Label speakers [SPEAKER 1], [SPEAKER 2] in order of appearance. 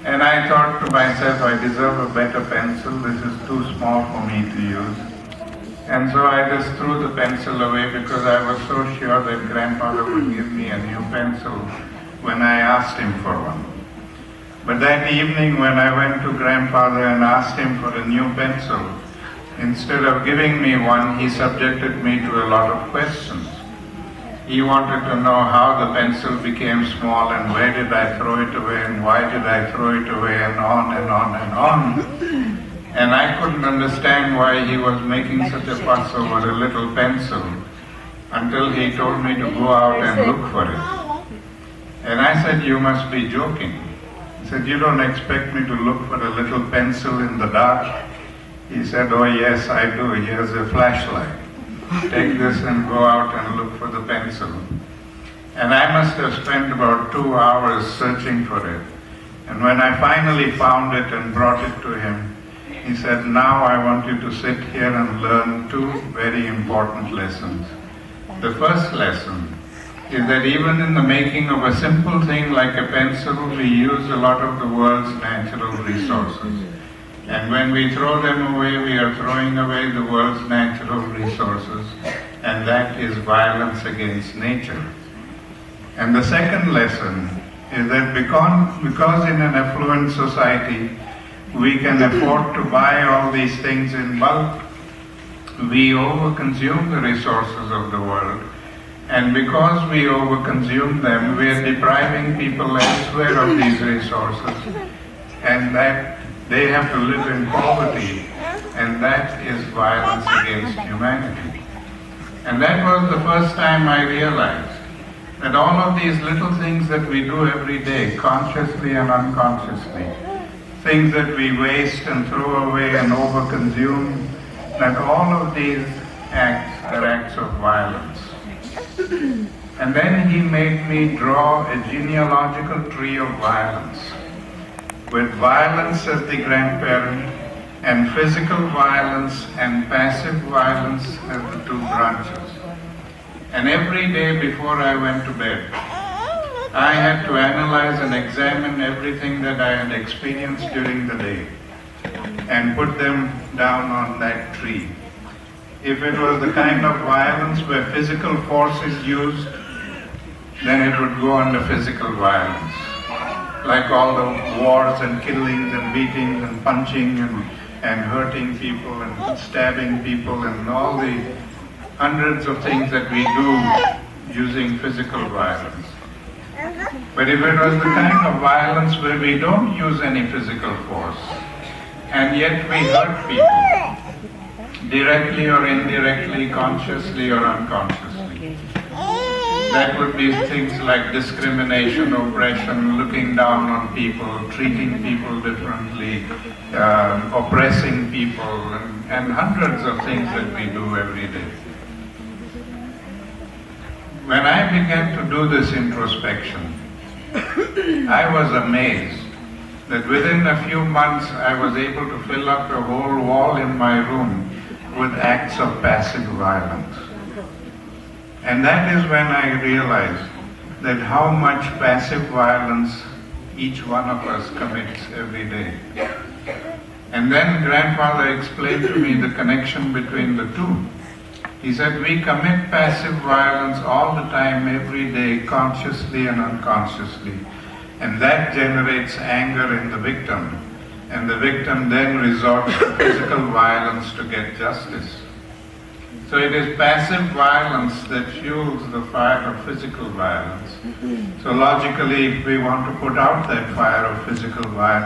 [SPEAKER 1] And I thought to myself, I deserve a better pencil, this is too small for me to use. And so I just threw the pencil away because I was so sure that grandfather would give me a new pencil when I asked him for one. But that evening when I went to grandfather and asked him for a new pencil, instead of giving me one, he subjected me to a lot of questions. He wanted to know how the pencil became small and where did I throw it away and why did I throw it away and on and on and on. And I couldn't understand why he was making such a fuss over a little pencil until he told me to go out and look for it. And I said, you must be joking. He said, you don't expect me to look for a little pencil in the dark? He said, oh yes, I do. Here's a flashlight. Take this and go out and look for the pencil. And I must have spent about 2 hours searching for it. And when I finally found it and brought it to him, he said, now I want you to sit here and learn 2 very important lessons. The first lesson is that even in the making of a simple thing like a pencil, we use a lot of the world's natural resources. And when we throw them away, we are throwing away the world's natural resources, and that is violence against nature. And the second lesson is that because in an affluent society, we can afford to buy all these things in bulk, we overconsume the resources of the world. And because we overconsume them, we are depriving people elsewhere of these resources. And that they have to live in poverty. And that is violence against humanity. And that was the first time I realized that all of these little things that we do every day, consciously and unconsciously, things that we waste and throw away and overconsume, that all of these acts are acts of violence. And then he made me draw a genealogical tree of violence, with violence as the grandparent, and physical violence and passive violence as the 2 branches. And every day before I went to bed, I had to analyze and examine everything that I had experienced during the day and put them down on that tree. If it was the kind of violence where physical force is used, then it would go under physical violence. Like all the wars and killings and beatings and punching and hurting people and stabbing people and all the hundreds of things that we do using physical violence. But if it was the kind of violence where we don't use any physical force, and yet we hurt people, directly or indirectly, consciously or unconsciously, that would be things like discrimination, oppression, looking down on people, treating people differently, oppressing people, and hundreds of things that we do every day. When I began to do this introspection, I was amazed that within a few months I was able to fill up the whole wall in my room with acts of passive violence. And that is when I realized that how much passive violence each one of us commits every day. And then grandfather explained to me the connection between the 2. He said, we commit passive violence all the time, every day, consciously and unconsciously. And that generates anger in the victim. And the victim then resorts to physical violence to get justice. So it is passive violence that fuels the fire of physical violence. So logically, if we want to put out that fire of physical violence,